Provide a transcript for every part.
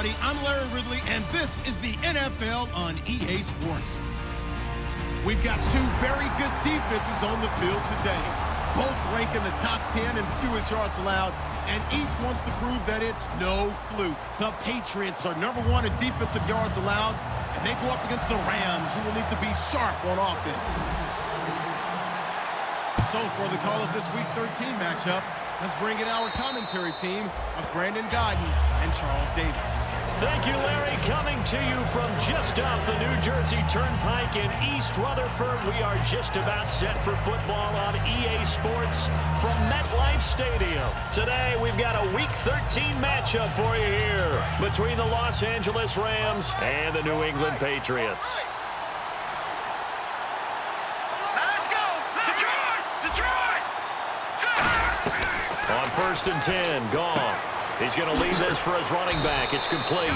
everybody. I'm Larry Ridley, and this is the NFL on EA Sports. We've got two very good defenses on the field today. Both rank in the top 10 in fewest yards allowed, and each wants to prove that it's no fluke. The Patriots are #1 in defensive yards allowed, and they go up against the Rams, who will need to be sharp on offense. So for the call of this Week 13 matchup, let's bring in our commentary team of Brandon Godden and Charles Davis. Thank you, Larry. Coming to you from just off the New Jersey Turnpike in East Rutherford. We are just about set for football on EA Sports from MetLife Stadium. Today, we've got a Week 13 matchup for you here between the Los Angeles Rams and the New England Patriots. On 1st and 10, Goff. He's going to lead this for his running back. It's complete.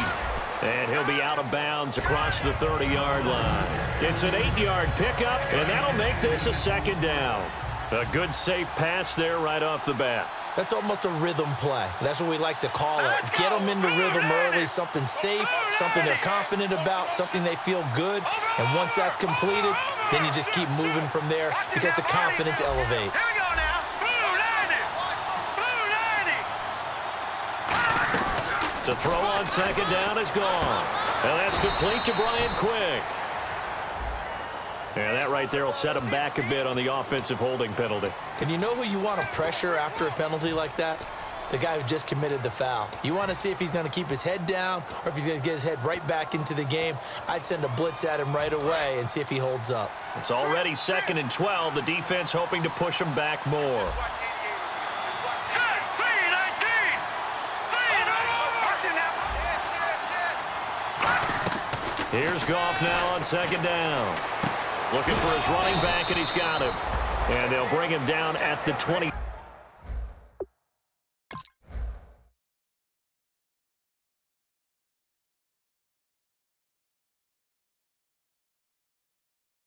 And he'll be out of bounds across the 30-yard line. It's an 8-yard pickup, and that'll make this a 2nd down. A good, safe pass there right off the bat. That's almost a rhythm play. That's what we like to call it. Get them into rhythm early, something safe, something they're confident about, something they feel good. And once that's completed, then you just keep moving from there because the confidence elevates. To throw on 2nd down is gone. And that's complete to Brian Quick. And that right there will set him back a bit on the offensive holding penalty. And you know who you want to pressure after a penalty like that? The guy who just committed the foul. You want to see if he's going to keep his head down or if he's going to get his head right back into the game. I'd send a blitz at him right away and see if he holds up. It's already 2nd and 12. The defense hoping to push him back more. Here's Goff now on 2nd down. Looking for his running back, and he's got him. And they'll bring him down at the 20.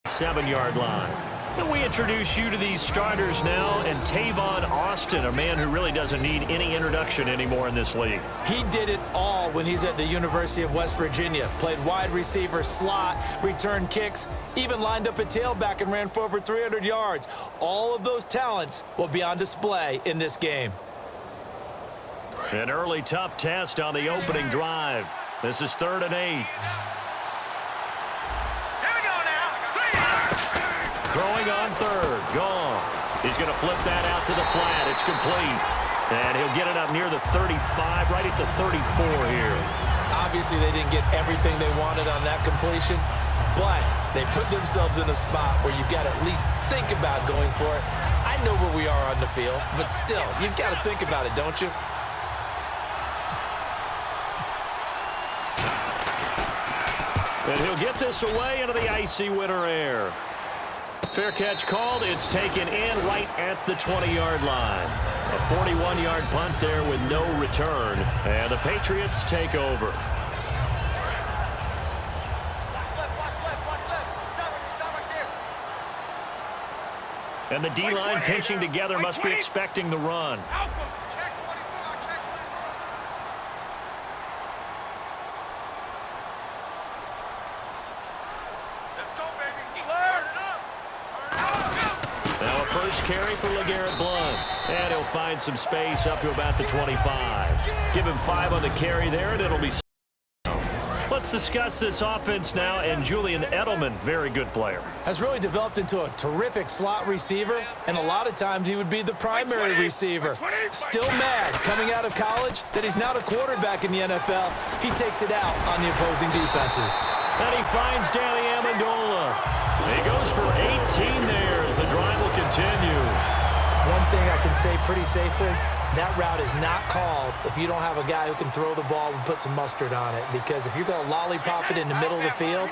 Seven-yard line. And we introduce you to these starters now, and Tavon Austin, a man who really doesn't need any introduction anymore in this league. He did it all when he's at the University of West Virginia. Played wide receiver, slot, returned kicks, even lined up a tailback and ran for over 300 yards. All of those talents will be on display in this game. An early tough test on the opening drive. This is 3rd and 8. Throwing on 3rd, Goff. He's going to flip that out to the flat. It's complete. And he'll get it up near the 35, right at the 34 here. Obviously, they didn't get everything they wanted on that completion, but they put themselves in a spot where you've got to at least think about going for it. I know where we are on the field, but still, you've got to think about it, don't you? And he'll get this away into the icy winter air. Fair catch called. It's taken in right at the 20-yard line. A 41-yard punt there with no return. And the Patriots take over. And the D-line pinching together must be expecting the run. First carry for LeGarrette Blount. And he'll find some space up to about the 25. Give him 5 on the carry there, and it'll be... Let's discuss this offense now, and Julian Edelman, very good player. Has really developed into a terrific slot receiver, and a lot of times he would be the primary receiver. Still mad coming out of college that he's now the quarterback in the NFL. He takes it out on the opposing defenses. And he finds Danny Amendola. He goes for 18 there as the drive will continue. One thing I can say pretty safely, that route is not called if you don't have a guy who can throw the ball and put some mustard on it. Because if you're going to lollipop it in the middle of the field,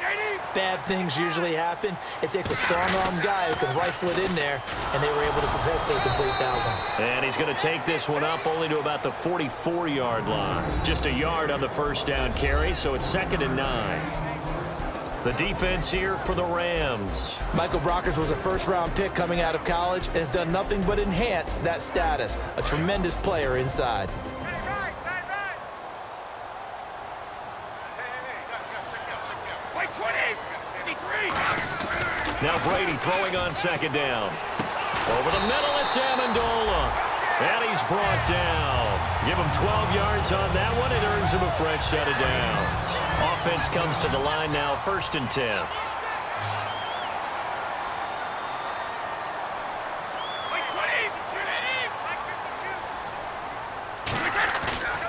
bad things usually happen. It takes a strong-arm guy who can rifle it in there, and they were able to successfully complete that one. And he's going to take this one up only to about the 44-yard line. Just a yard on the first down carry, so it's 2nd and 9. The defense here for the Rams. Michael Brockers was a first-round pick coming out of college and has done nothing but enhance that status. A tremendous player inside. Now Brady throwing on second down. Over the middle, it's Amendola. And he's brought down. Give him 12 yards on that one. It earns him a fresh set of downs. Offense comes to the line now, 1st and 10.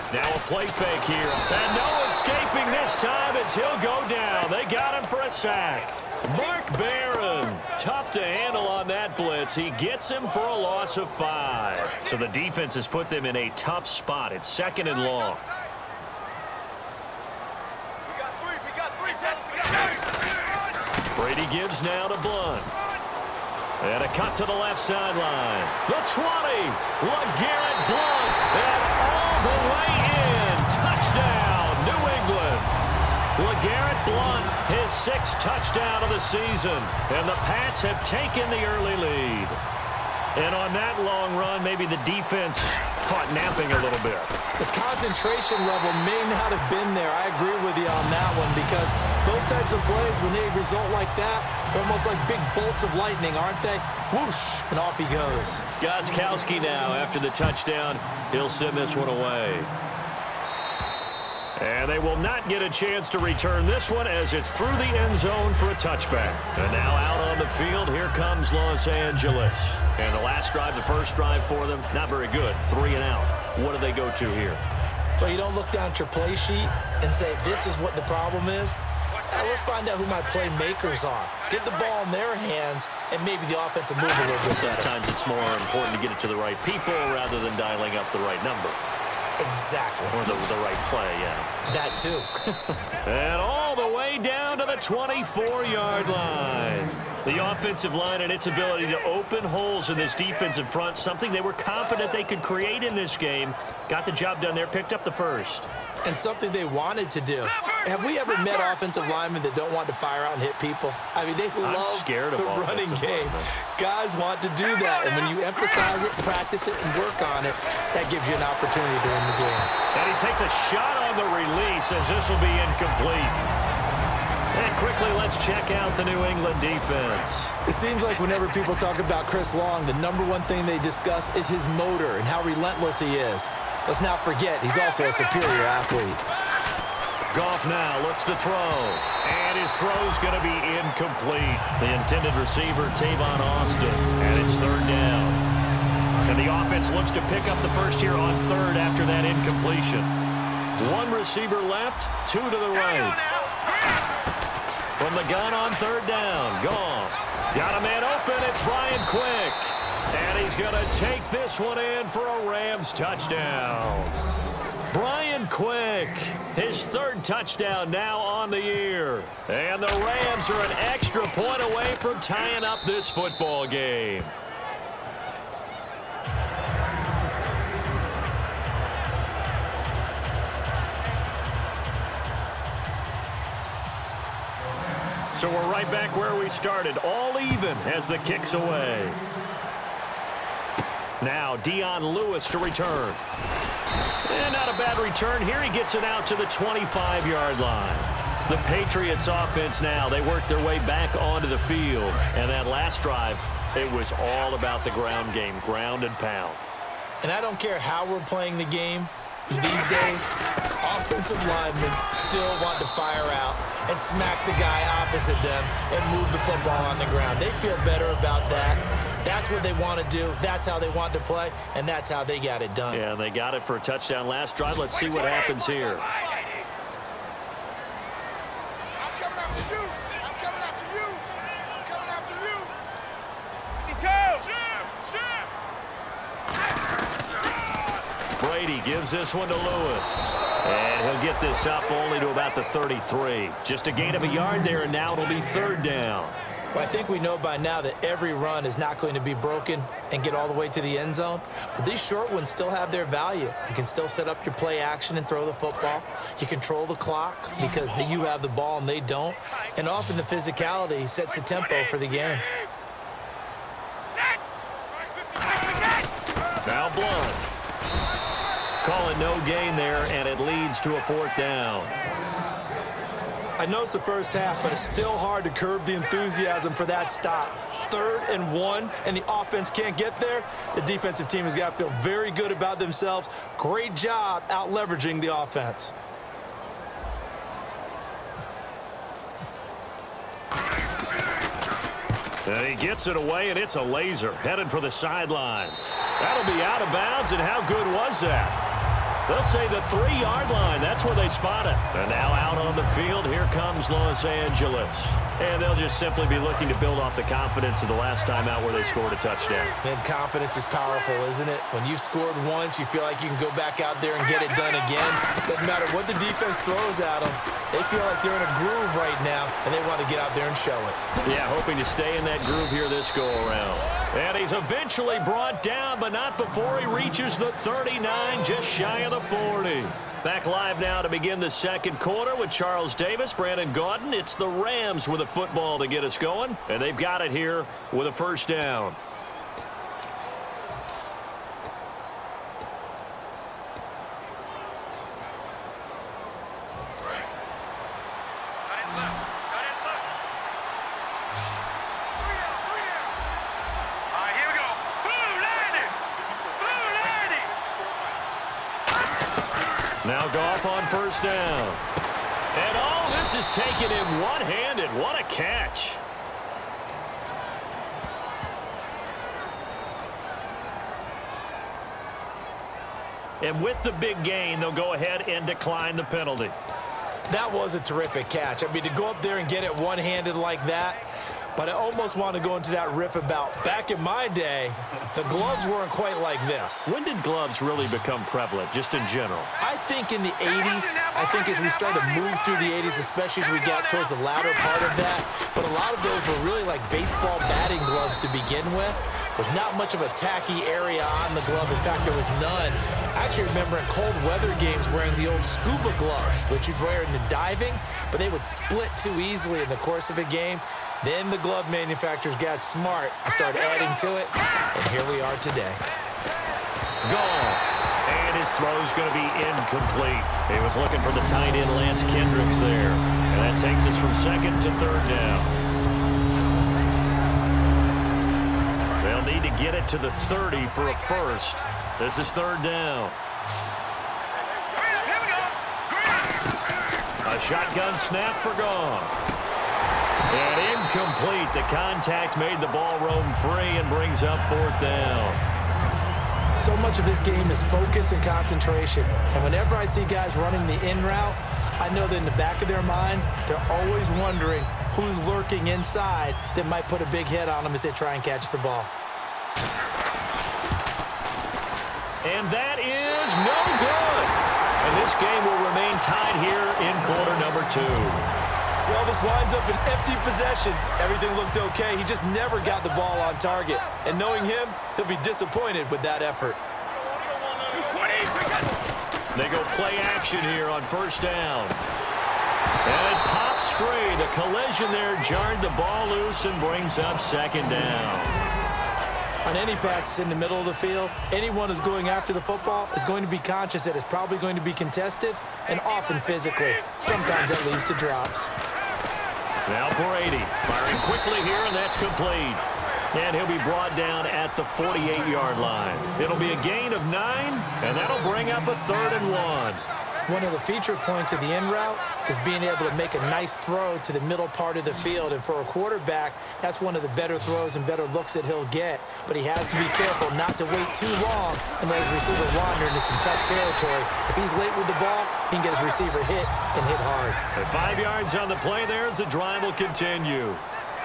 Now a play fake here. And no escaping this time as he'll go down. They got him for a sack. Mark Barron, tough to handle on that blitz. He gets him for a loss of 5. So the defense has put them in a tough spot. It's 2nd and long. Brady gives now to Blunt. And a cut to the left sideline. The 20. LeGarrette Blunt. And all the way in. Touchdown, New England. LeGarrette Blunt, his 6th touchdown of the season. And the Pats have taken the early lead. And on that long run, maybe the defense caught napping a little bit. The concentration level may not have been there. I agree with you on that one because those types of plays, when they result like that, they're almost like big bolts of lightning, aren't they? Whoosh, and off he goes. Gostkowski now, after the touchdown, he'll send this one away. And they will not get a chance to return this one as it's through the end zone for a touchback. And now out on the field, here comes Los Angeles. And the last drive, the first drive for them, not very good. 3 and out. What do they go to here? Well, you don't look down at your play sheet and say, this is what the problem is. Now, let's find out who my playmakers are. Get the ball in their hands, and maybe the offense will move a little bit better. Sometimes it's more important to get it to the right people rather than dialing up the right number. Exactly. Or the right play, yeah. That too. And all the way down to the 24-yard line. The offensive line and its ability to open holes in this defensive front, something they were confident they could create in this game. Got the job done there, picked up the first. And something they wanted to do. Have we ever met offensive linemen that don't want to fire out and hit people? I mean, they love the running game. Guys want to do that, and when you emphasize it, practice it, and work on it, that gives you an opportunity to win the game. And he takes a shot on the release as this will be incomplete. And quickly, let's check out the New England defense. It seems like whenever people talk about Chris Long, the #1 thing they discuss is his motor and how relentless he is. Let's not forget, he's also a superior athlete. Goff now looks to throw. And his throw's going to be incomplete. The intended receiver, Tavon Austin. And it's 3rd down. And the offense looks to pick up the first here on 3rd after that incompletion. 1 receiver left, 2 to the right. From the gun on 3rd down, Goff. Got a man open, it's Brian Quick. And he's going to take this one in for a Rams touchdown. Brian Quick, his 3rd touchdown now on the year. And the Rams are an extra point away from tying up this football game. So we're right back where we started, all even as the kick's away. Now Dion Lewis to return. And not a bad return here. He gets it out to the 25-yard line. The Patriots offense now, they work their way back onto the field. And that last drive, it was all about the ground game, ground and pound. And I don't care how we're playing the game. These days, offensive linemen still want to fire out and smack the guy opposite them and move the football on the ground. They feel better about that. That's what they want to do. That's how they want to play, and that's how they got it done. Yeah, they got it for a touchdown last drive. Let's see what happens here. Brady gives this one to Lewis. And he'll get this up only to about the 33. Just a gain of a yard there, and now it'll be 3rd down. Well, I think we know by now that every run is not going to be broken and get all the way to the end zone. But these short ones still have their value. You can still set up your play action and throw the football. You control the clock because you have the ball and they don't. And often the physicality sets the tempo for the game. Now Blunt. Calling no gain there, and it leads to a 4th down. I know it's the first half, but it's still hard to curb the enthusiasm for that stop. 3rd and 1, and the offense can't get there. The defensive team has got to feel very good about themselves. Great job out leveraging the offense. And he gets it away, and it's a laser headed for the sidelines. That'll be out of bounds, and how good was that? They'll say the 3-yard line. That's where they spot it. And now out on the field, here comes Los Angeles. And they'll just simply be looking to build off the confidence of the last time out where they scored a touchdown. Man, confidence is powerful, isn't it? When you've scored once, you feel like you can go back out there and get it done again. Doesn't matter what the defense throws at them. They feel like they're in a groove right now, and they want to get out there and show it. Yeah, hoping to stay in that groove here this go-around. And he's eventually brought down, but not before he reaches the 39, just shy of the 40. Back live now to begin the second quarter with Charles Davis, Brandon Gaudin. It's the Rams with a football to get us going, and they've got it here with a first down. Now Goff on first down. And all this is taken in one-handed. What a catch. And with the big gain, they'll go ahead and decline the penalty. That was a terrific catch. I mean, to go up there and get it one-handed like that, but I almost want to go into that riff about back in my day, the gloves weren't quite like this. When did gloves really become prevalent, just in general? I think in the 80s. I think as we started to move through the 80s, especially as we got towards the latter part of that. But a lot of those were really like baseball batting gloves to begin with not much of a tacky area on the glove. In fact, there was none. I actually remember in cold weather games wearing the old scuba gloves, which you'd wear in the diving, but they would split too easily in the course of a game. Then the glove manufacturers got smart and started adding to it, and here we are today. Goff, and his throw's going to be incomplete. He was looking for the tight end Lance Kendricks there, and that takes us from second to third down. They'll need to get it to the 30 for a first. This is third down. A shotgun snap for Goff. And incomplete. The contact made the ball roam free and brings up fourth down. So much of this game is focus and concentration. And whenever I see guys running the in route, I know that in the back of their mind, they're always wondering who's lurking inside that might put a big hit on them as they try and catch the ball. And that is no good. And this game will remain tied here in quarter number 2. Well, this winds up an empty possession. Everything looked okay. He just never got the ball on target. And knowing him, he'll be disappointed with that effort. They go play action here on first down. And it pops free. The collision there jarred the ball loose and brings up second down. On any passes in the middle of the field, anyone who's going after the football is going to be conscious that it's probably going to be contested and often physically. Sometimes that leads to drops. Now Brady firing quickly here, and that's complete. And he'll be brought down at the 48-yard line. It'll be a gain of 9, and that'll bring up a 3rd and 1. One of the feature points of the in route is being able to make a nice throw to the middle part of the field. And for a quarterback, that's one of the better throws and better looks that he'll get. But he has to be careful not to wait too long and let his receiver wander into some tough territory. If he's late with the ball, he can get his receiver hit and hit hard. At 5 yards on the play there as the drive will continue.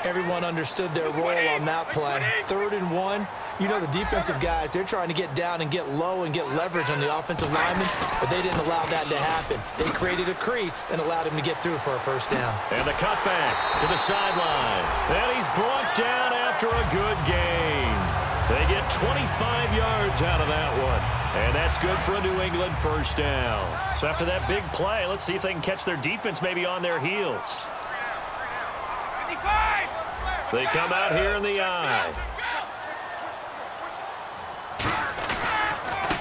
Everyone understood their role on that play. 3rd and 1. You know, the defensive guys, they're trying to get down and get low and get leverage on the offensive lineman, but they didn't allow that to happen. They created a crease and allowed him to get through for a first down. And the cutback to the sideline. And he's brought down after a good gain. They get 25 yards out of that one. And that's good for a New England first down. So after that big play, let's see if they can catch their defense maybe on their heels. They come out here in the eye.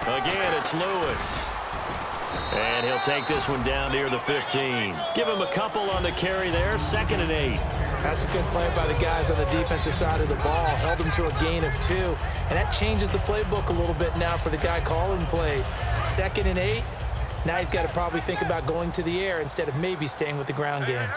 Again, it's Lewis. And he'll take this one down near the 15. Give him a couple on the carry there, 2nd and 8. That's a good play by the guys on the defensive side of the ball. Held him to a gain of 2. And that changes the playbook a little bit now for the guy calling plays. 2nd and 8. Now he's got to probably think about going to the air instead of maybe staying with the ground game.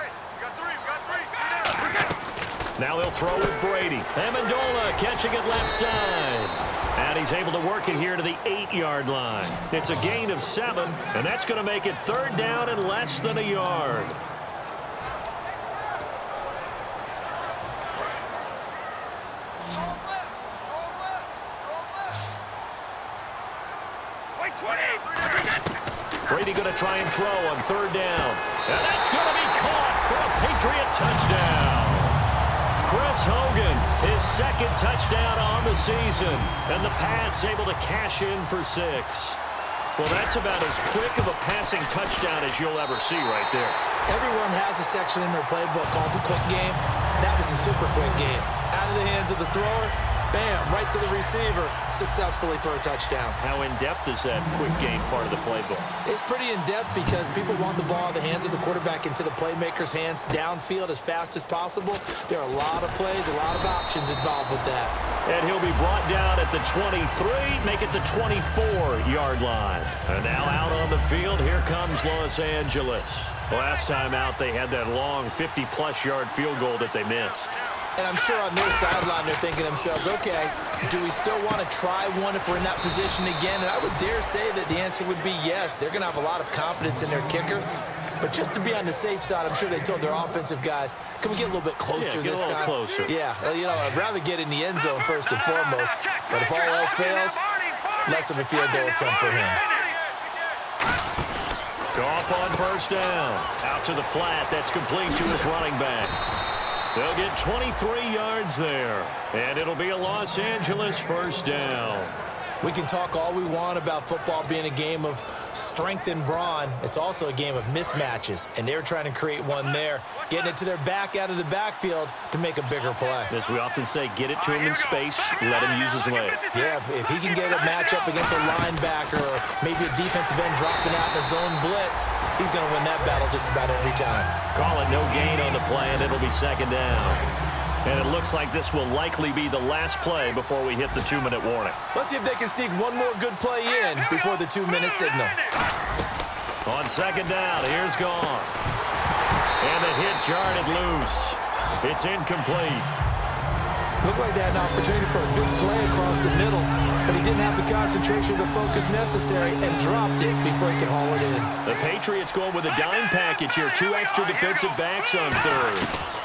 Now they'll throw with Brady. Amendola catching it left side. And he's able to work it here to the 8-yard line. It's a gain of 7, and that's going to make it 3rd down and less than a yard. Brady going to try and throw on 3rd down. And that's going to be caught for a Patriot touchdown. Chris Hogan, his 2nd touchdown on the season. And the Pats able to cash in for 6. Well, that's about as quick of a passing touchdown as you'll ever see right there. Everyone has a section in their playbook called the quick game. That was a super quick game. Out of the hands of the thrower, bam, right to the receiver, successfully for a touchdown. How in-depth is that quick game part of the playbook? It's pretty in-depth because people want the ball in the hands of the quarterback into the playmaker's hands downfield as fast as possible. There are a lot of plays, a lot of options involved with that. And he'll be brought down at the 23, make it the 24-yard line. And now out on the field, here comes Los Angeles. Last time out, they had that long 50-plus yard field goal that they missed. And I'm sure on their sideline, they're thinking to themselves, okay, do we still want to try one if we're in that position again? And I would dare say that the answer would be yes. They're going to have a lot of confidence in their kicker. But just to be on the safe side, I'm sure they told their offensive guys, can we get a little bit closer this time? Get a little closer. Yeah, well, you know, I'd rather get in the end zone first and foremost. But if all else fails, less of a field goal attempt for him. Goff on 1st down. Out to the flat. That's complete to his running back. They'll get 23 yards there. And it'll be a Los Angeles 1st down. We can talk all we want about football being a game of strength and brawn. It's also a game of mismatches, and they're trying to create one there, getting it to their back out of the backfield to make a bigger play. As we often say, get it to him in space, let him use his leg. Yeah, if he can get a matchup against a linebacker or maybe a defensive end dropping out in a zone blitz, he's going to win that battle just about every time. Call it no gain on the play, and it'll be 2nd down. And it looks like this will likely be the last play before we hit the 2-minute warning. Let's see if they can sneak one more good play in before the 2-minute signal. On 2nd down, here's Goff. And the hit jarred it loose. It's incomplete. Looked like they had an opportunity for a big play across the middle, but he didn't have the concentration or the focus necessary and dropped it before he could haul it in. The Patriots going with a dime package here. 2 extra defensive backs on 3rd.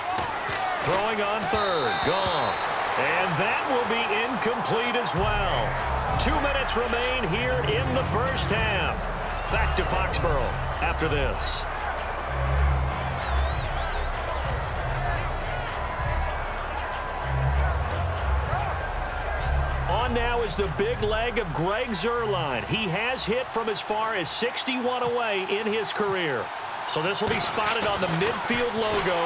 Throwing on 3rd, Goff. And that will be incomplete as well. 2 minutes remain here in the 1st half. Back to Foxborough after this. On now is the big leg of Greg Zuerlein. He has hit from as far as 61 away in his career. So this will be spotted on the midfield logo.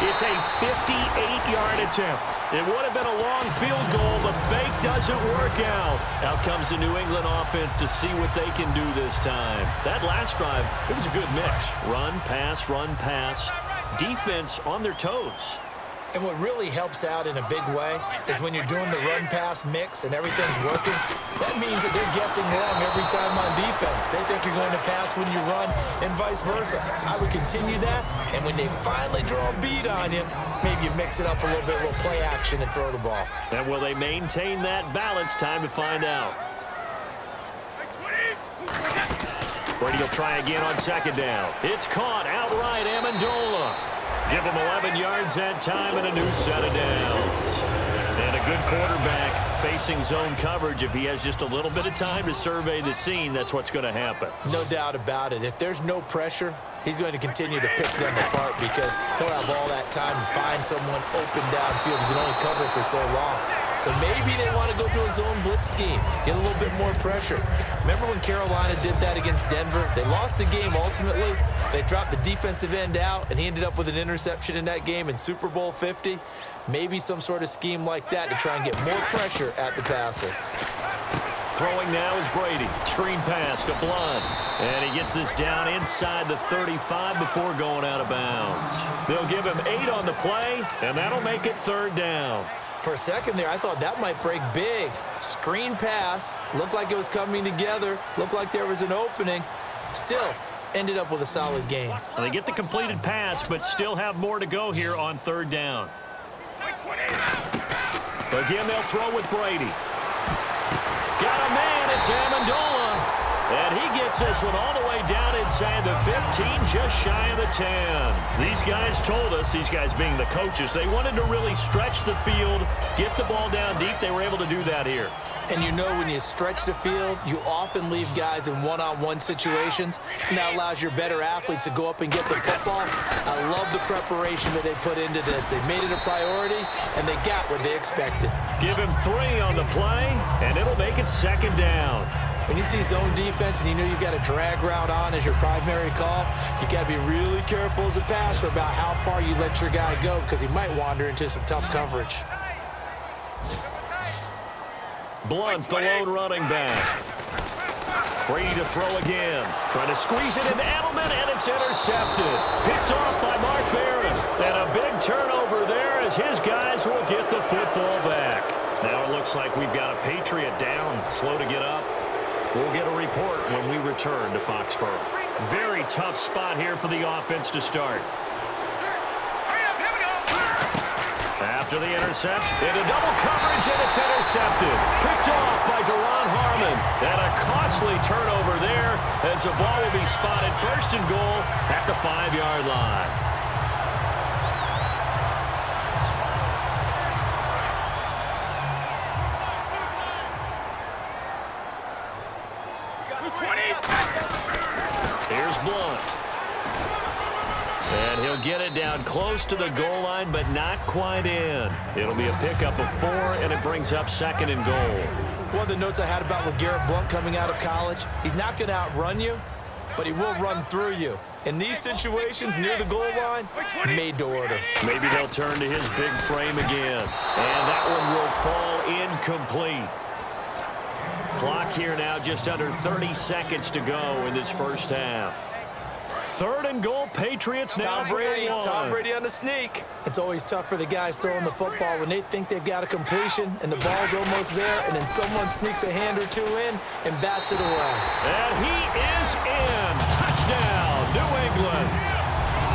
It's a 58-yard attempt. It would have been a long field goal, but fake doesn't work out. Out comes the New England offense to see what they can do this time. That last drive, it was a good mix. Run, pass, defense on their toes. And what really helps out in a big way is when you're doing the run-pass mix and everything's working, that means that they're guessing wrong every time on defense. They think you're going to pass when you run and vice versa. I would continue that, and when they finally draw a bead on you, maybe you mix it up a little bit, a little play action, and throw the ball. And will they maintain that balance? Time to find out. Brady will try again on 2nd down. It's caught outright, Amendola. Give him 11 yards that time and a new set of downs. And a good quarterback facing zone coverage. If he has just a little bit of time to survey the scene, that's what's going to happen. No doubt about it. If there's no pressure, he's going to continue to pick them apart because he'll have all that time to find someone open downfield. He can only cover for so long. So maybe they want to go to a zone blitz scheme, get a little bit more pressure. Remember when Carolina did that against Denver? They lost the game ultimately. They dropped the defensive end out, and he ended up with an interception in that game in Super Bowl 50. Maybe some sort of scheme like that to try and get more pressure at the passer. Throwing now is Brady. Screen pass to Blunt. And he gets this down inside the 35 before going out of bounds. They'll give him 8 on the play, and that'll make it 3rd down. For a second there, I thought that might break big. Screen pass. Looked like it was coming together. Looked like there was an opening. Still, ended up with a solid game. Well, they get the completed pass, but still have more to go here on 3rd down. Again, they'll throw with Brady. Got a man, it's Amendola. And he gets this one all the way down inside the 15, just shy of the 10. These guys told us, these guys being the coaches, they wanted to really stretch the field, get the ball down deep. They were able to do that here. And you know when you stretch the field, you often leave guys in one-on-one situations, and that allows your better athletes to go up and get the football. I love the preparation that they put into this. They made it a priority, and they got what they expected. Give him 3 on the play, and it'll make it 2nd down. When you see zone defense and you know you've got a drag route on as your primary call, you got to be really careful as a passer about how far you let your guy go because he might wander into some tough coverage. Blunt, the lone running back. Brady to throw again. Trying to squeeze it into Edelman, and it's intercepted. Picked off by Mark Barron. And a big turnover there as his guys will get the football back. Now it looks like we've got a Patriot down, slow to get up. We'll get a report when we return to Foxborough. Very tough spot here for the offense to start. After the interception, into double coverage, and it's intercepted. Picked off by Deron Harmon. And a costly turnover there as the ball will be spotted 1st and goal at the 5-yard line. Here's Blunt. And he'll get it down close to the goal line, but not quite in. It'll be a pickup of 4, and it brings up 2nd and goal. One of the notes I had about LeGarrette Blount coming out of college, he's not going to outrun you, but he will run through you. In these situations near the goal line, made to order. Maybe they'll turn to his big frame again. And that one will fall incomplete. Clock here now, just under 30 seconds to go in this first half. 3rd and goal, Patriots now. Tom Brady on the sneak. It's always tough for the guys throwing the football when they think they've got a completion and the ball's almost there, and then someone sneaks a hand or 2 in and bats it away. And he is in. Touchdown, New England.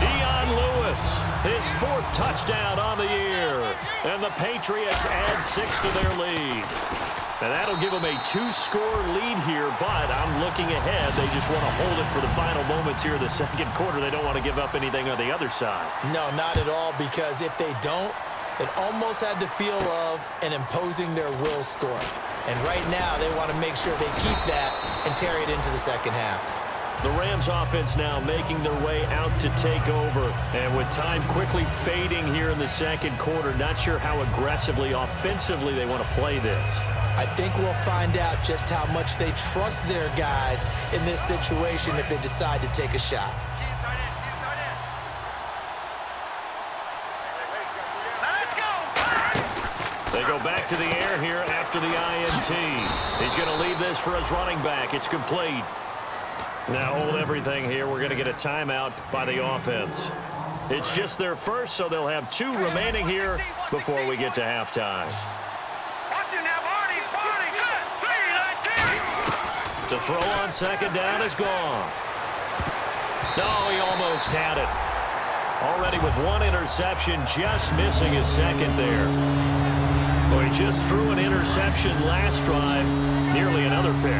Dion Lewis, his 4th touchdown on the year. And the Patriots add 6 to their lead. And that'll give them a 2-score lead here, but I'm looking ahead. They just want to hold it for the final moments here in the 2nd quarter. They don't want to give up anything on the other side. No, not at all, because if they don't, it almost had the feel of an imposing their will score. And right now, they want to make sure they keep that and carry it into the 2nd half. The Rams offense now making their way out to take over. And with time quickly fading here in the 2nd quarter, not sure how aggressively, offensively they want to play this. I think we'll find out just how much they trust their guys in this situation if they decide to take a shot. They go back to the air here after the INT. He's going to leave this for his running back. It's complete. Now hold everything here. We're going to get a timeout by the offense. It's just their first, so they'll have 2 remaining here before we get to halftime. To throw on 2nd down is Goff. No, he almost had it. Already with 1 interception, just missing his 2nd there. Well, he just threw an interception last drive, nearly another pick.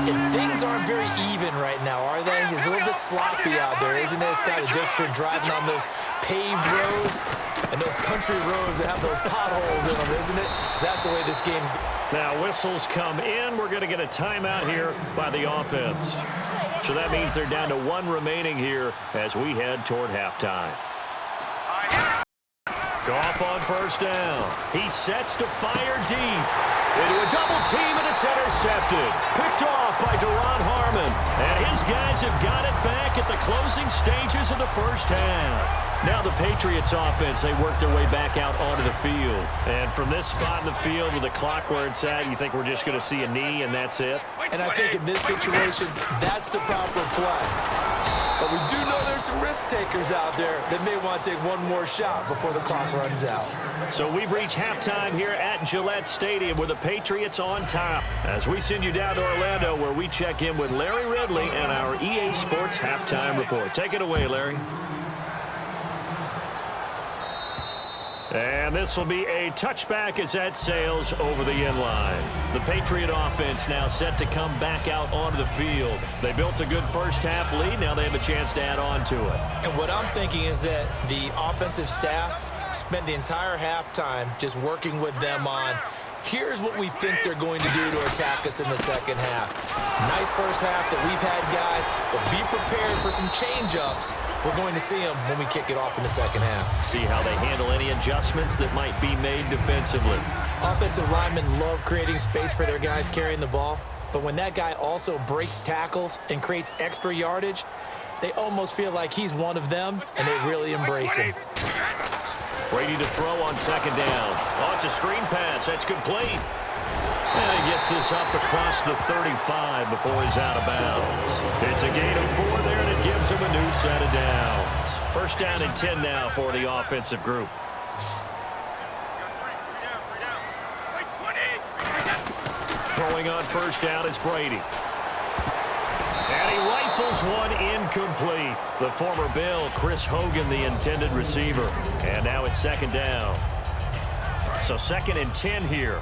And things aren't very even right now, are they? It's a little bit sloppy out there, isn't it? It's kind of different driving on those paved roads and those country roads that have those potholes in them, isn't it? 'Cause that's the way this game's. Now whistles come in. We're going to get a timeout here by the offense. So that means they're down to 1 remaining here as we head toward halftime. Goff on first down. He sets to fire deep. Into a double team, and it's intercepted. Picked off by Duron Harmon. And his guys have got it back at the closing stages of the first half. Now the Patriots offense, they work their way back out onto the field. And from this spot in the field with the clock where it's at, you think we're just going to see a knee and that's it? And I think in this situation, that's the proper play. But we do know there's some risk takers out there that may want to take one more shot before the clock runs out. So we've reached halftime here at Gillette Stadium with the Patriots on top. As we send you down to Orlando where we check in with Larry Ridley and our EA Sports Halftime Report. Take it away, Larry. And this will be a touchback as that sails over the end line. The Patriot offense now set to come back out onto the field. They built a good first half lead. Now they have a chance to add on to it. And what I'm thinking is that the offensive staff spent the entire halftime just working with them on, here's what we think they're going to do to attack us in the second half. Nice first half that we've had, guys, but be prepared for some change-ups. We're going to see them when we kick it off in the second half. See how they handle any adjustments that might be made defensively. Offensive linemen love creating space for their guys carrying the ball, but when that guy also breaks tackles and creates extra yardage, they almost feel like he's one of them, and they really embrace him. Brady to throw on second down. Oh, it's a screen pass. That's complete. And he gets this up across the 35 before he's out of bounds. It's a gain of 4 there, and it gives him a new set of downs. First down and 10 now for the offensive group. Throwing on first down is Brady. And he rifles one incomplete. The former Bill, Chris Hogan, the intended receiver. And now it's second down. So second and 10 here.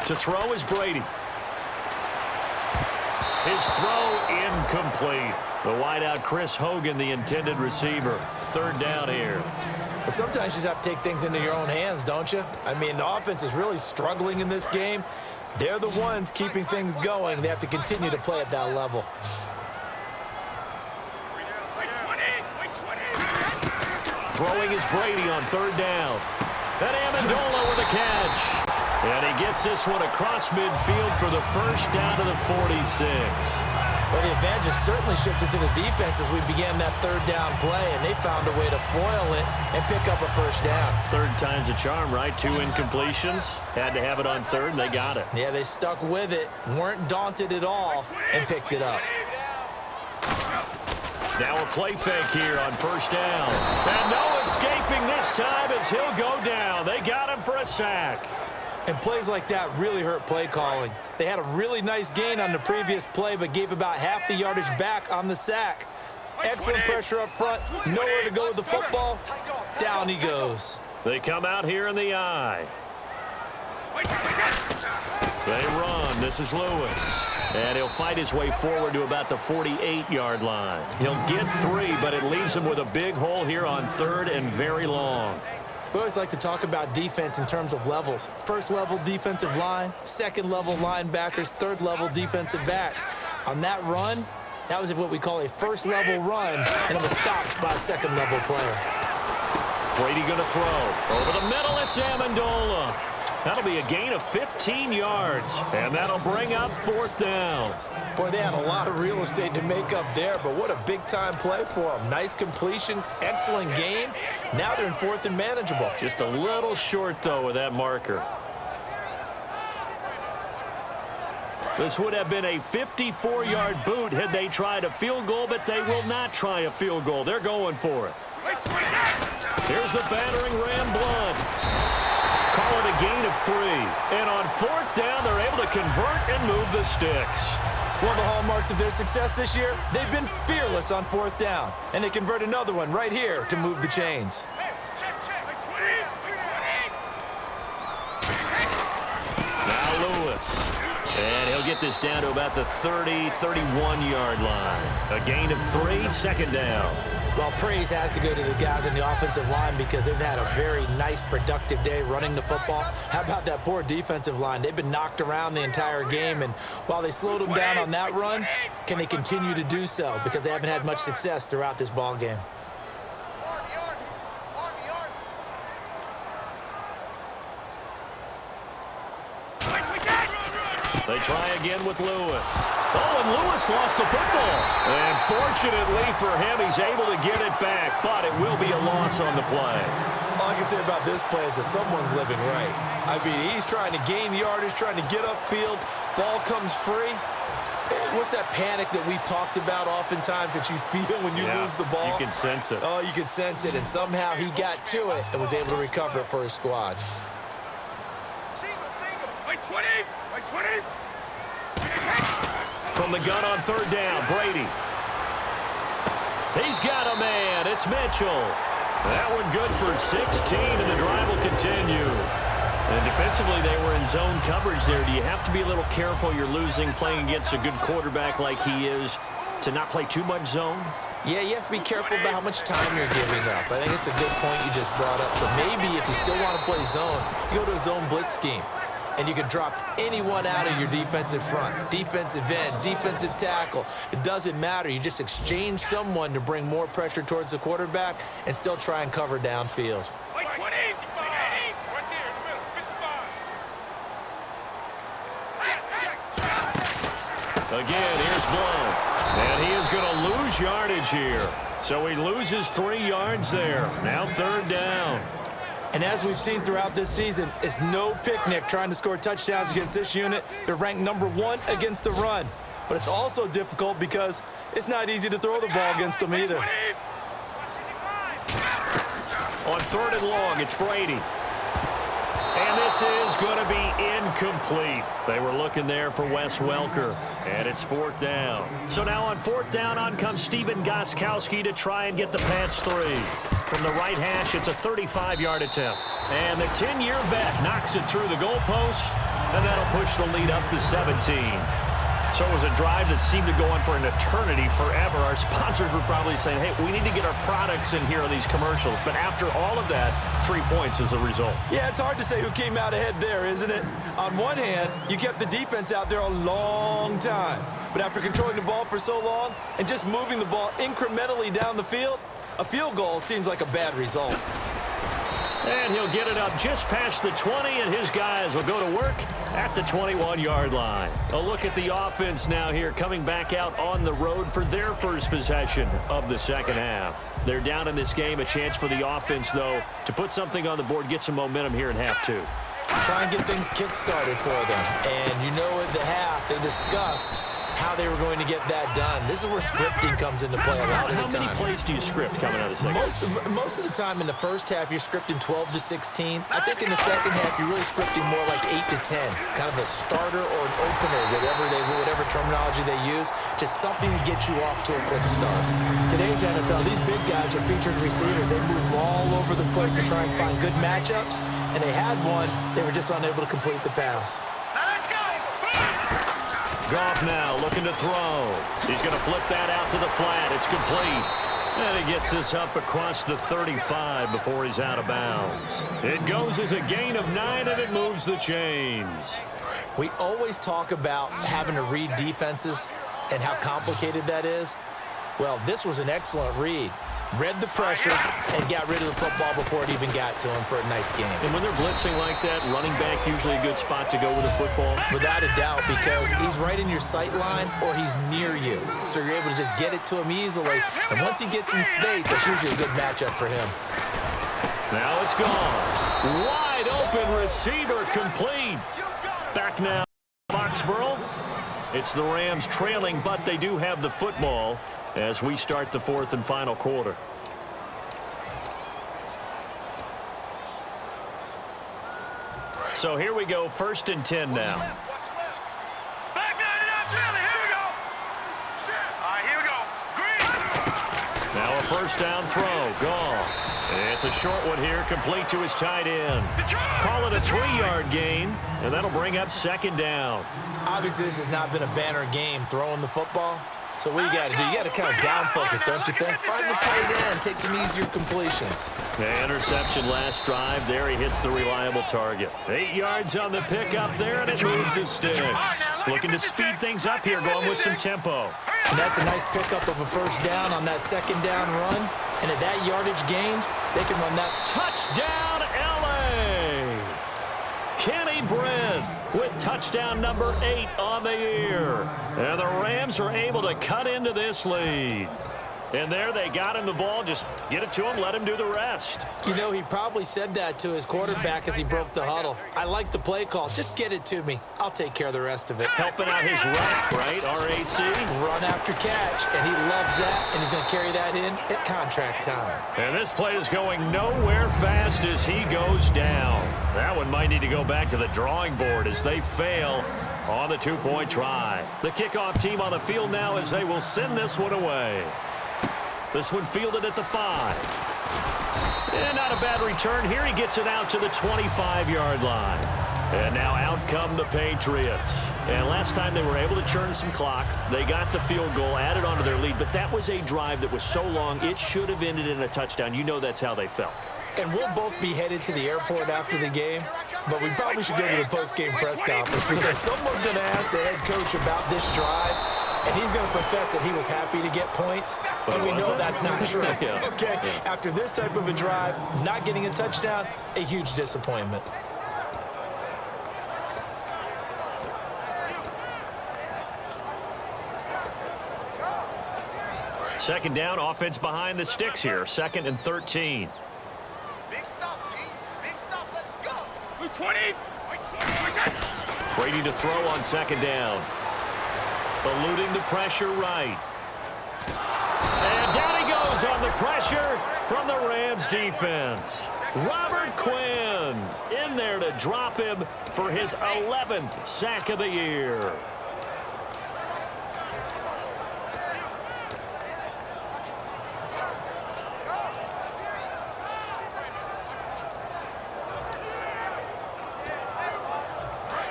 To throw is Brady. His throw incomplete. The wideout Chris Hogan, the intended receiver. Third down here. But sometimes you just have to take things into your own hands, don't you? I mean, the offense is really struggling in this game. They're the ones keeping things going. They have to continue to play at that level. Throwing is Brady on third down. And Amendola with a catch. And he gets this one across midfield for the first down to the 46. Well, the advantage has certainly shifted to the defense as we began that third down play, and they found a way to foil it and pick up a first down. Third time's a charm, right? 2 incompletions. Had to have it on third, and they got it. Yeah, they stuck with it, weren't daunted at all, and picked it up. Now a play fake here on first down. And no escaping this time as he'll go down. They got him for a sack. And plays like that really hurt play calling. They had a really nice gain on the previous play, but gave about half the yardage back on the sack. Excellent pressure up front. Nowhere to go with the football. Down he goes. They come out here in the eye. They run. This is Lewis. And he'll fight his way forward to about the 48-yard line. He'll get 3, but it leaves him with a big hole here on third and very long. We always like to talk about defense in terms of levels. First level defensive line, second level linebackers, third level defensive backs. On that run, that was what we call a first level run, and it was stopped by a second level player. Brady gonna throw. Over the middle, it's Amendola. That'll be a gain of 15 yards, and that'll bring up fourth down. Boy, they had a lot of real estate to make up there, but what a big-time play for them. Nice completion, excellent gain. Now they're in fourth and manageable. Just a little short, though, with that marker. This would have been a 54-yard boot had they tried a field goal, but they will not try a field goal. They're going for it. Here's the battering ram Blunt. Call it a gain of 3. And on fourth down, they're able to convert and move the sticks. One of the hallmarks of their success this year, they've been fearless on fourth down. And they convert another one right here to move the chains. Now Lewis. And he'll get this down to about the 30, 31-yard line. A gain of 3, second down. Well, praise has to go to the guys on the offensive line because they've had a very nice, productive day running the football. How about that poor defensive line? They've been knocked around the entire game, and while they slowed them down on that run, can they continue to do so? Because they haven't had much success throughout this ball game. They try again with Lewis. Oh, and Lewis lost the football. And fortunately for him, he's able to get it back, but it will be a loss on the play. All I can say about this play is that someone's living right. I mean, he's trying to gain yardage, trying to get upfield. Ball comes free. What's that panic that we've talked about oftentimes that you feel when you lose the ball? You can sense it. Oh, you can sense it, and somehow he got to it and was able to recover it for his squad. From the gun on third down, Brady. He's got a man. It's Mitchell. That one good for 16, and the drive will continue. And defensively, they were in zone coverage there. Do you have to be a little careful? You're losing, playing against a good quarterback like he is, to not play too much zone? Yeah, you have to be careful about how much time you're giving up. I think it's a good point you just brought up. So maybe if you still want to play zone, you go to a zone blitz scheme. And you can drop anyone out of your defensive front, defensive end, defensive tackle. It doesn't matter. You just exchange someone to bring more pressure towards the quarterback and still try and cover downfield. Again, here's Blow. And he is going to lose yardage here. So he loses 3 yards there. Now third down. And as we've seen throughout this season, it's no picnic trying to score touchdowns against this unit. They're ranked #1 against the run. But it's also difficult because it's not easy to throw the ball against them either. On third and long, it's Brady. And this is going to be incomplete. They were looking there for Wes Welker. And it's fourth down. So now on fourth down, on comes Steven Gostkowski to try and get the patch 3. From the right hash, it's a 35-yard attempt. And the 10-year vet knocks it through the goalpost, and that'll push the lead up to 17. So it was a drive that seemed to go on for an eternity, forever. Our sponsors were probably saying, hey, we need to get our products in here on these commercials. But after all of that, 3 points as a result. Yeah, it's hard to say who came out ahead there, isn't it? On one hand, you kept the defense out there a long time. But after controlling the ball for so long and just moving the ball incrementally down the field, a field goal seems like a bad result. And he'll get it up just past the 20, and his guys will go to work at the 21-yard line. A look at the offense now here, coming back out on the road for their first possession of the second half. They're down in this game. A chance for the offense, though, to put something on the board, get some momentum here in half 2. Try and get things kick-started for them. And you know at the half, they discussed how they were going to get that done. This is where scripting comes into play a lot of the time. How many plays do you script coming out of the second? Most of the time in the first half, you're scripting 12 to 16. I think in the second half, you're really scripting more like 8 to 10. Kind of a starter or an opener, whatever terminology they use. Just something to get you off to a quick start. Today's NFL, these big guys are featured receivers. They move all over the place to try and find good matchups. And they had one. They were just unable to complete the pass. Goff now looking to throw. He's going to flip that out to the flat. It's complete. And he gets this up across the 35 before he's out of bounds. It goes as a gain of 9, and it moves the chains. We always talk about having to read defenses and how complicated that is. Well, this was an excellent read. Read the pressure and got rid of the football before it even got to him for a nice game. And when they're blitzing like that, running back usually a good spot to go with the football? Without a doubt, because he's right in your sight line or he's near you. So you're able to just get it to him easily. And once he gets in space, that's usually a good matchup for him. Now it's gone. Wide open receiver complete. Back now, Foxborough. It's the Rams trailing, but they do have the football as we start the fourth and final quarter. So here we go, 1st and 10 now. Now a first down throw, gone. It's a short one here, complete to his tight end. Call it a 3-yard gain, and that'll bring up 2nd down. Obviously, this has not been a banner game throwing the football. So what you got to do, you got to kind of down focus, don't you think? Find the tight end, take some easier completions. The interception last drive. There he hits the reliable target. 8 yards on the pickup there, and it moves the sticks. Looking to speed things up here, going with some tempo. And that's a nice pickup of a first down on that second down run. And at that yardage gained, they can run that. Touchdown, L.A. Kenny Brent with touchdown number 8 on the year. And the Rams are able to cut into this lead. And there they got him the ball. Just get it to him, let him do the rest. You know, he probably said that to his quarterback as he broke the huddle. I like the play call. Just get it to me. I'll take care of the rest of it. Helping out his rack, right? RAC. Run after catch, and he loves that, and he's going to carry that in at contract time. And this play is going nowhere fast as he goes down. That one might need to go back to the drawing board as they fail on the 2-point try. The kickoff team on the field now as they will send this one away. This one fielded at the 5. And not a bad return here. He gets it out to the 25-yard line. And now out come the Patriots. And last time they were able to churn some clock. They got the field goal, added onto their lead. But that was a drive that was so long, it should have ended in a touchdown. You know that's how they felt. And we'll both be headed to the airport after the game. But we probably should go to the post-game press conference because someone's going to ask the head coach about this drive. And he's going to profess that he was happy to get points, and we know that's not true. Yeah. Okay, after this type of a drive, not getting a touchdown, a huge disappointment. Second down, offense behind the sticks here. 2nd and 13. Big stop, D. Big stop. Let's go. 20. Brady to throw on 2nd down. Eluding the pressure right. And down he goes on the pressure from the Rams defense. Robert Quinn in there to drop him for his 11th sack of the year.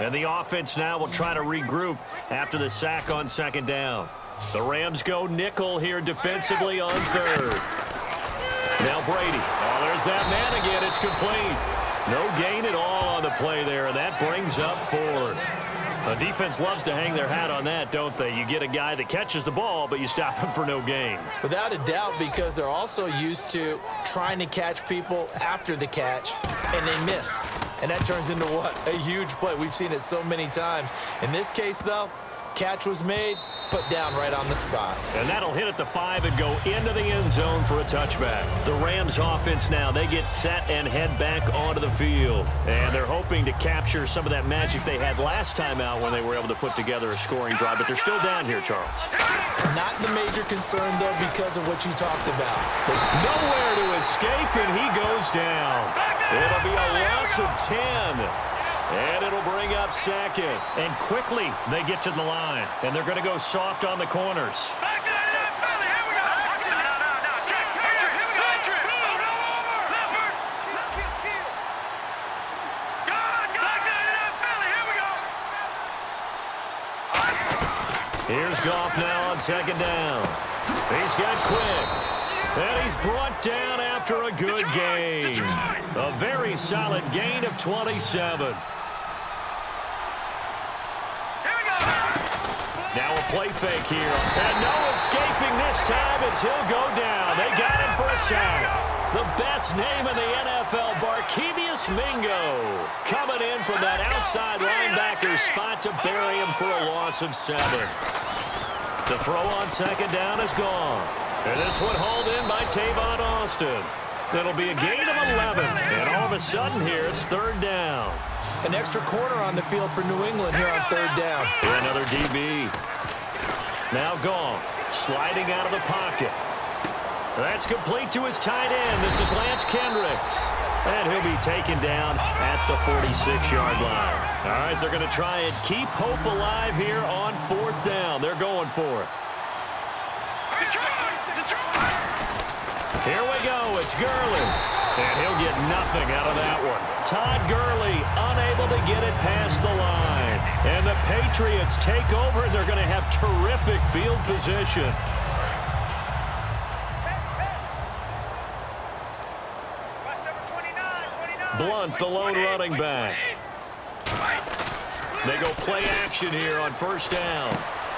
And the offense now will try to regroup after the sack on 2nd down. The Rams go nickel here defensively on 3rd. Now Brady. Oh, there's that man again. It's complete. No gain at all on the play there, and that brings up 4th. The defense loves to hang their hat on that, don't they? You get a guy that catches the ball, but you stop him for no gain. Without a doubt, because they're also used to trying to catch people after the catch, and they miss. And that turns into what? A huge play. We've seen it so many times. In this case, though, catch was made, put down right on the spot. And that'll hit at the 5 and go into the end zone for a touchback. The Rams offense now, they get set and head back onto the field. And they're hoping to capture some of that magic they had last time out when they were able to put together a scoring drive. But they're still down here, Charles. Not the major concern, though, because of what you talked about. There's nowhere to escape, and he goes down. It'll be a loss of 10. And it'll bring up 2nd. And quickly, they get to the line. And they're going to go soft on the corners. Back to the NFL. Here we go. No. Check. Patrick. Here we go. Patrick. Roll over. Leopard. Kill. God. Back to the NFL. Here we go. Here's Goff now on 2nd down. He's got Quick. And he's brought down after a good gain. A very solid gain of 27. Now a play fake here. And no escaping this time as he'll go down. They got him for a sack. The best name in the NFL, Barkevious Mingo, coming in from that outside linebacker spot to bury him for a loss of 7. To throw on 2nd down is gone. And this one hauled in by Tavon Austin. It'll be a gain of 11. And all of a sudden here, it's 3rd down. An extra corner on the field for New England here on 3rd down. Another DB. Now gone. Sliding out of the pocket. That's complete to his tight end. This is Lance Kendricks. And he'll be taken down at the 46-yard line. All right, they're going to try and keep hope alive here on 4th down. They're going for it. Here we go. It's Gurley. And he'll get nothing out of that one. Todd Gurley unable to get it past the line. And the Patriots take over. They're going to have terrific field position. Blunt, the lone running back. They go play action here on first down.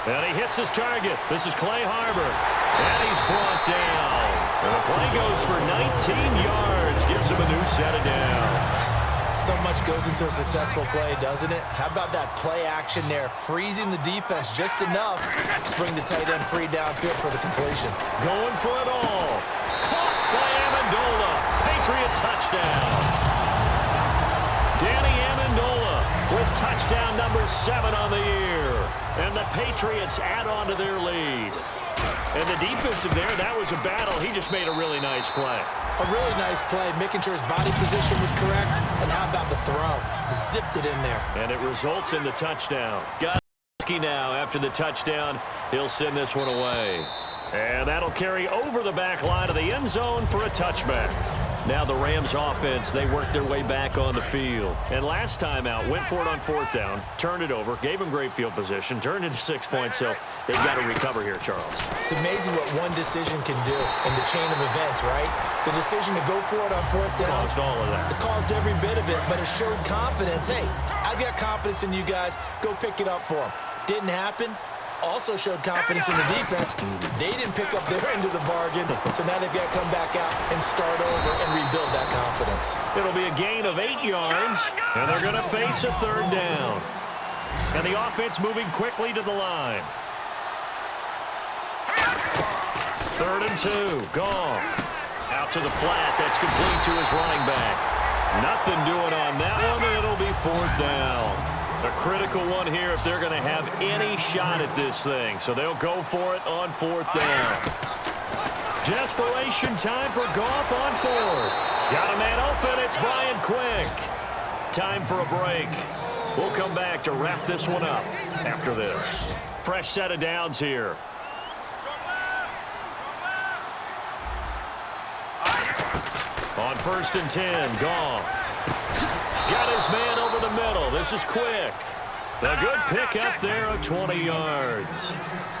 And he hits his target. This is Clay Harbor. And he's brought down. And the play goes for 19 yards. Gives him a new set of downs. So much goes into a successful play, doesn't it? How about that play action there? Freezing the defense just enough to bring the tight end free downfield for the completion. Going for it all. Caught by Amendola. Patriot touchdown. Danny Amendola with touchdown number 7 on the year. And the Patriots add on to their lead. And the defensive there, that was a battle. He just made a really nice play. A really nice play, making sure his body position was correct. And how about the throw? Zipped it in there. And it results in the touchdown. Gosky now after the touchdown. He'll send this one away. And that'll carry over the back line of the end zone for a touchback. Now the Rams offense, they worked their way back on the field. And last time out, went for it on fourth down, turned it over, gave them great field position, turned it to 6 points, so they've got to recover here, Charles. It's amazing what one decision can do in the chain of events, right? The decision to go for it on fourth down. Caused all of that. It caused every bit of it, but it showed confidence. Hey, I've got confidence in you guys. Go pick it up for them. Didn't happen. Also showed confidence in the defense. They didn't pick up their end of the bargain, so now they've got to come back out and start over and rebuild that confidence. It'll be a gain of 8 yards, and they're going to face a third down. And the offense moving quickly to the line. 3rd and 2, Goff. Out to the flat, that's complete to his running back. Nothing doing on that one, and it'll be 4th down. A critical one here if they're going to have any shot at this thing. So they'll go for it on 4th down. Desperation time for Goff on 4th. Got a man open. It's Brian Quick. Time for a break. We'll come back to wrap this one up after this. Fresh set of downs here. On 1st and 10, Goff. Got his man over the middle. This is Quick. A good pick up there at 20 yards.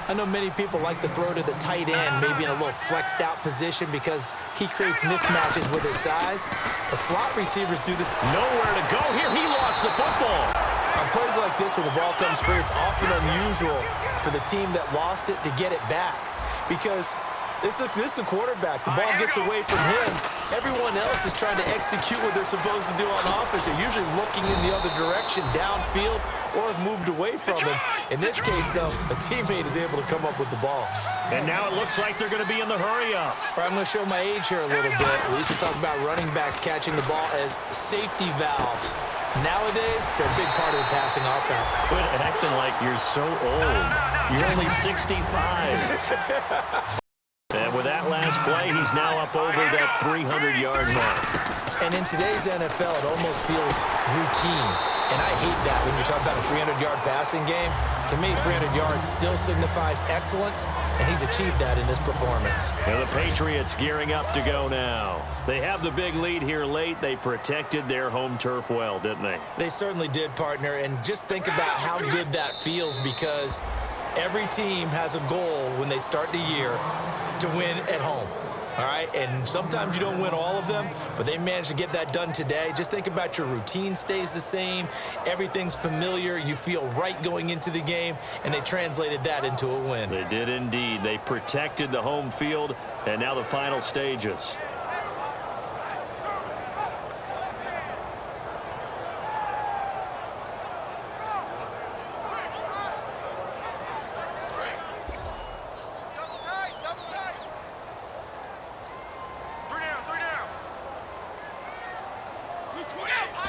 I know many people like to throw to the tight end, maybe in a little flexed out position because he creates mismatches with his size. The slot receivers do this. Nowhere to go here. He lost the football. On plays like this where the ball comes free, it's often unusual for the team that lost it to get it back because this is the quarterback. The ball gets away from him. Everyone else is trying to execute what they're supposed to do on offense. They're usually looking in the other direction, downfield, or have moved away from him. In this case, though, a teammate is able to come up with the ball. And now it looks like they're going to be in the hurry-up. I'm going to show my age here a little bit. We used to talk about running backs catching the ball as safety valves. Nowadays, they're a big part of the passing offense. Quit acting like you're so old. You're only 65. And with that last play, he's now up over that 300-yard mark. And in today's NFL, it almost feels routine. And I hate that when you talk about a 300-yard passing game. To me, 300 yards still signifies excellence, and he's achieved that in this performance. And the Patriots gearing up to go now. They have the big lead here late. They protected their home turf well, didn't they? They certainly did, partner. And just think about how good that feels because every team has a goal when they start the year to win at home, all right? And sometimes you don't win all of them, but they managed to get that done today. Just think about your routine stays the same. Everything's familiar. You feel right going into the game, and they translated that into a win. They did indeed. They protected the home field, and now the final stages.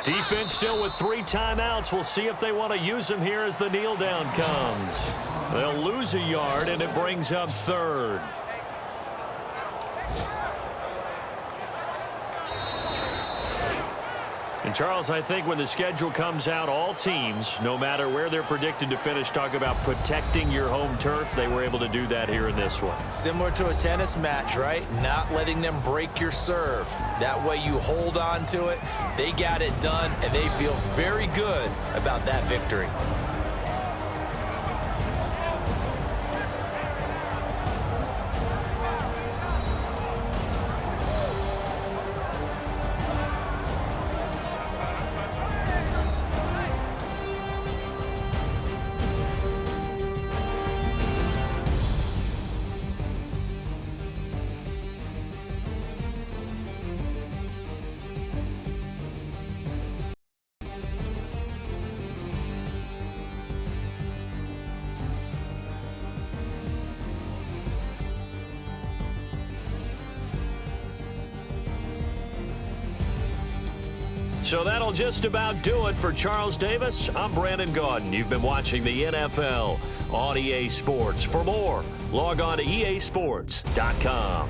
Defense still with 3 timeouts. We'll see if they want to use them here as the kneel down comes. They'll lose a yard, and it brings up 3rd. And Charles, I think when the schedule comes out, all teams, no matter where they're predicted to finish, talk about protecting your home turf. They were able to do that here in this one. Similar to a tennis match, right? Not letting them break your serve. That way you hold on to it. They got it done, and they feel very good about that victory. So that'll just about do it for Charles Davis. I'm Brandon Gaudin. You've been watching the NFL on EA Sports. For more, log on to easports.com.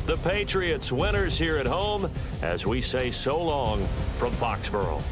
The Patriots winners here at home as we say so long from Foxborough.